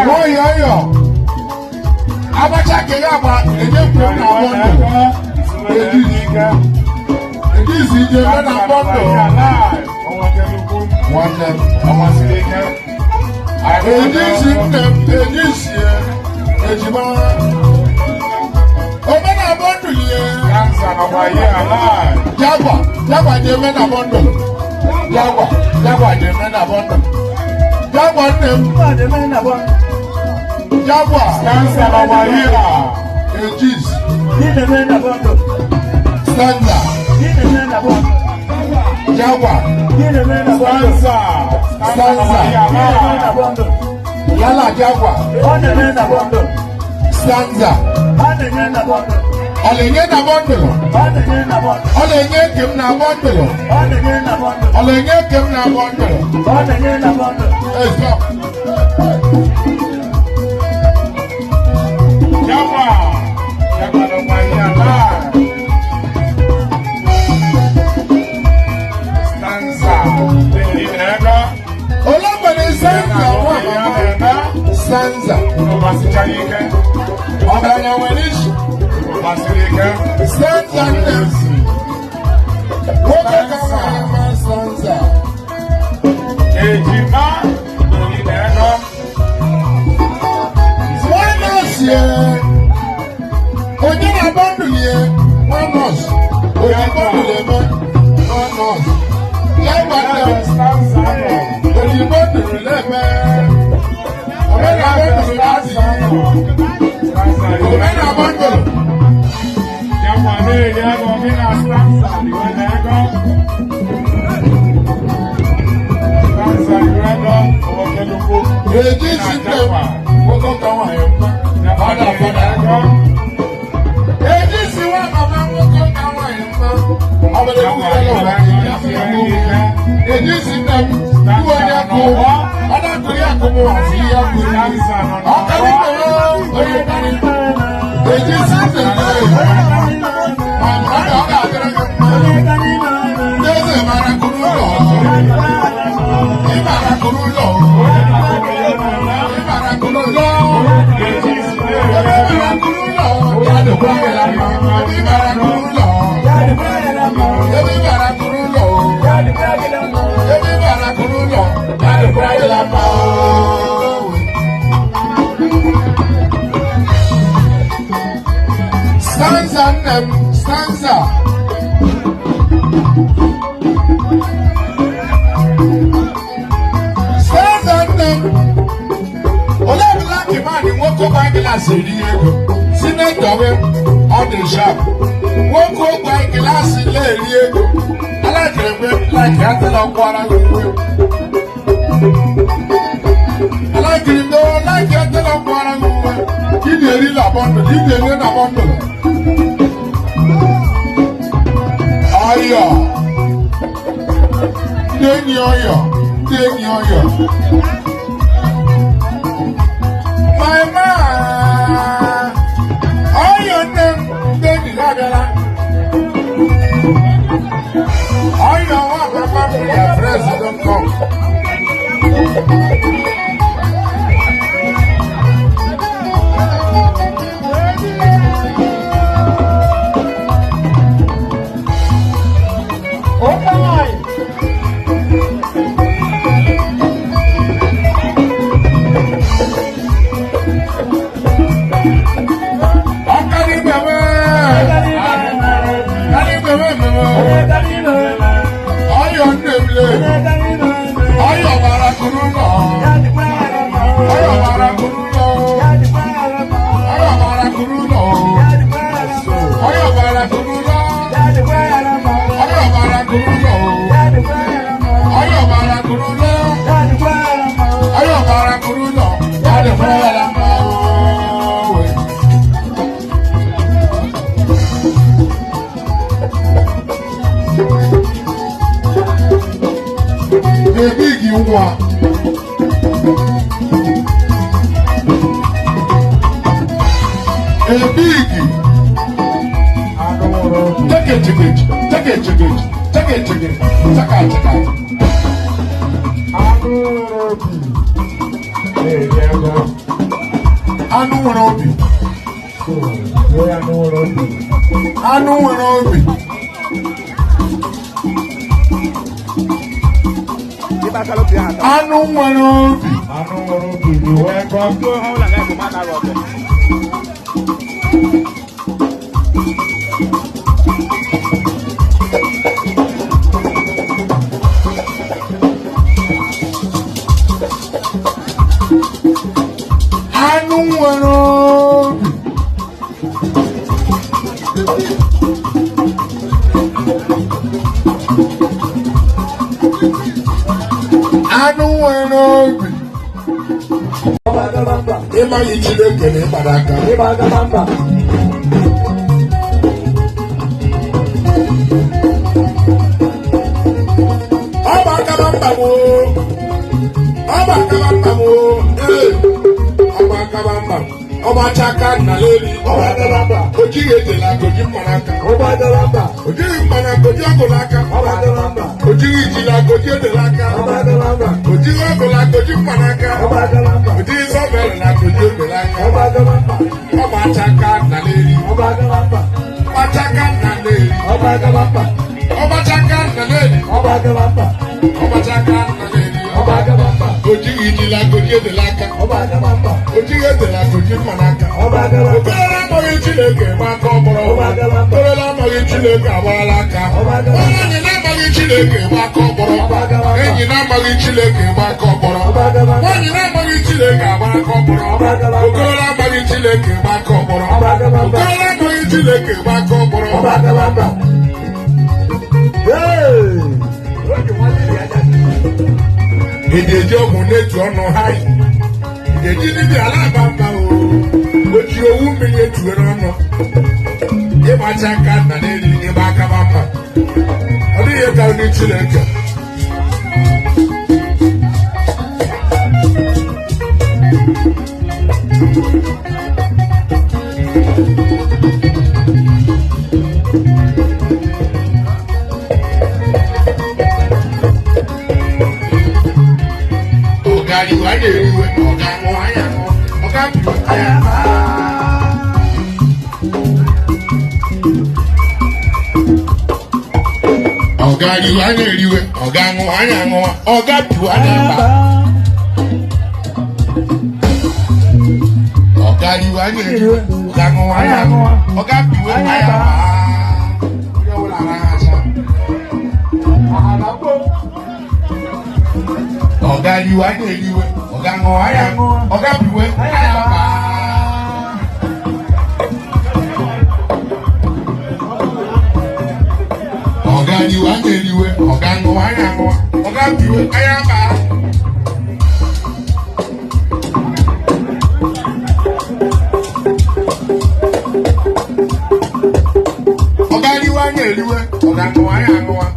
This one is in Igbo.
Woyoyo. Abacha kega ba eje ko na bondo. Edis ije na bondo. Wanda amasireke. Edis ndem edis ye. Ejima. Oba na bondo ye. Cancer na wa ye alive. Jagwa je me na bondo. Jagwa je me na bondo. Jagwa ndem je me na bondo. Jagwa cancer na wa ye. Edis. Ni de me na bondo. Stanza. Ni de me na bondo. Jagwa. Ni de me na bondo. Stanza. Yala Jagwa. On de me na bondo. Stanza. Alenye na bondo. Alenye na bondo. Alenye na bondo. Alenye kim na bondo. Alenye na bondo. Alenye kim na bondo. Alenye na bondo. Hey, stop. Jagwa. Jagwa no maya la. Stanza. Inega. Olamba ni Stanza wa mama. Stanza. No basichayike. Ọ̀gá wẹ̀líṣ. Basirike. Stanza Nancy. Wọ́n kẹ́kọ̀ọ́ máa ma Stanza. Ejima lórí ẹ̀rọ. Wọ́n nọ́ọ̀sì ẹ̀. Onye na bọ́ndù yẹn. Wọ́n nọ́ọ̀sì. Onye bọ́ndù yẹn mọ́. Wọ́n nọ́ọ̀sì. Yẹ́wà náà. Stanza náà. Onye bọ́ndù yẹn mẹ́. Ọ̀gá na bọ́ndù láti yìí. Omena bondo. Jagwa ne diago omena Stanza diwene ego. Stanza diwene owokeluku. Eji system woko kawa yemma. Fada ego. Eji siwa mama woko kawa yemma. Abele kuwelo wa eji system diwene ego. Ada kuya kumu asiya kuya. Akari kuyo. Oye kari. Eji system mama ada agara gamma. Deze mara kurulo. Imara kurulo. Imara kurulo. Imara kurulo. Yado kwa la mama. Imara kurulo. Imara kurulo. Imara kurulo. Yado kwa la mama. Stanza nem, stanza. Stanza nem. Ola black man ni wọ́n kó gíláàsì rí ego. Senator we on the shop. Wọ́n kó gíláàsì lé rí ego. Alákìrẹ́gbẹ́ láti àtẹlẹ ọkọ ara lóore. Alákìrẹ́gbẹ́ láti àtẹlẹ ọkọ ara lóore. Kí ni èrí làbọ̀ndọ̀? Kí ni èrí làbọ̀ndọ̀? Ọyọ. Deni ọyọ. Deni ọyọ. My man. Ọyọ nne m. Deni lábẹ́lá. Ọyọ wà pàpà fún ya president come. Wa big take it take it Anụ nwere obi. Anụ nwere obi. Anụ nwere obi. Anụ nwere obi. Anụ nwere obi. Ịmaghị Chineke na ịgbara aka. Ọ bụ akaba mba m. Ọ bụ akaba mba m. Ọba akabamba, ọba chaka na lori, ọba akabamba, ojighị ejela goji mmanaka, ọba akabamba, ojighị mmanaka goji ọgụlaka, ọba akabamba, ojighị ijila goji edelaka, ọba akabamba, ojighị ọgụla goji mmanaka, ọba akabamba, ojighị sọbere na goji edelaka, ọba akabamba, ọba chaka na lori, ọba akabamba, ọba chaka na lori, ọba akabamba, ọba chaka na lori, ọba akabamba, ọba chaka na lori, ọba akabamba, ojighị ijila goji edelaka, ọba akabamba. Ojighị edela goji mmanaka. Okorela amaghị Chineke gbaka ọgbọrọ. Okorela amaghị Chineke agbala aka. Nwaanyị na-amaghị Chineke gbaka ọgbọrọ. Enyi na-amaghị Chineke gbaka ọgbọrọ. Nwaanyị na-amaghị Chineke agbaka ọgbọrọ. Okorela amaghị Chineke gbaka ọgbọrọ. Okorela amaghị Chineke gbaka ọgbọrọ. Èdè eji ọgwụ n'etu ọnụ ha yi. Èdè níbi alábàámbá o, ojú owó mi yẹ tuwé lọ́nà. Yé máa ṣe ká nàlẹ́ ní ní bá ká bá mbà. Ọdún yẹ ká ní Chineke. Ọ̀gá ìwà yẹ ìwé ọ̀gá wọn àyà wọn ọ̀gá ìwà àyà wọn. Ọ̀gá ìwà yẹ ìwé ọ̀gá wọn àyà wọn ọ̀gá ìwà àyà wọn. Ọ̀gá ìwà yẹ ìwé ọ̀gá wọn àyà wọn ọ̀gá ìwà àyà wọn. Ọ̀gá ìwà yẹ ìwé ọ̀gá wọn àyà wọn ọ̀gá ìwà àyà wọn. Ọ̀gá ìwà yẹ ìwé ọ̀gá wọn àyà wọn ọ̀gá ìwà àyà wọn. Ọ̀gá ìwà yẹ ìwé ọ̀gá wọn àyà wọn.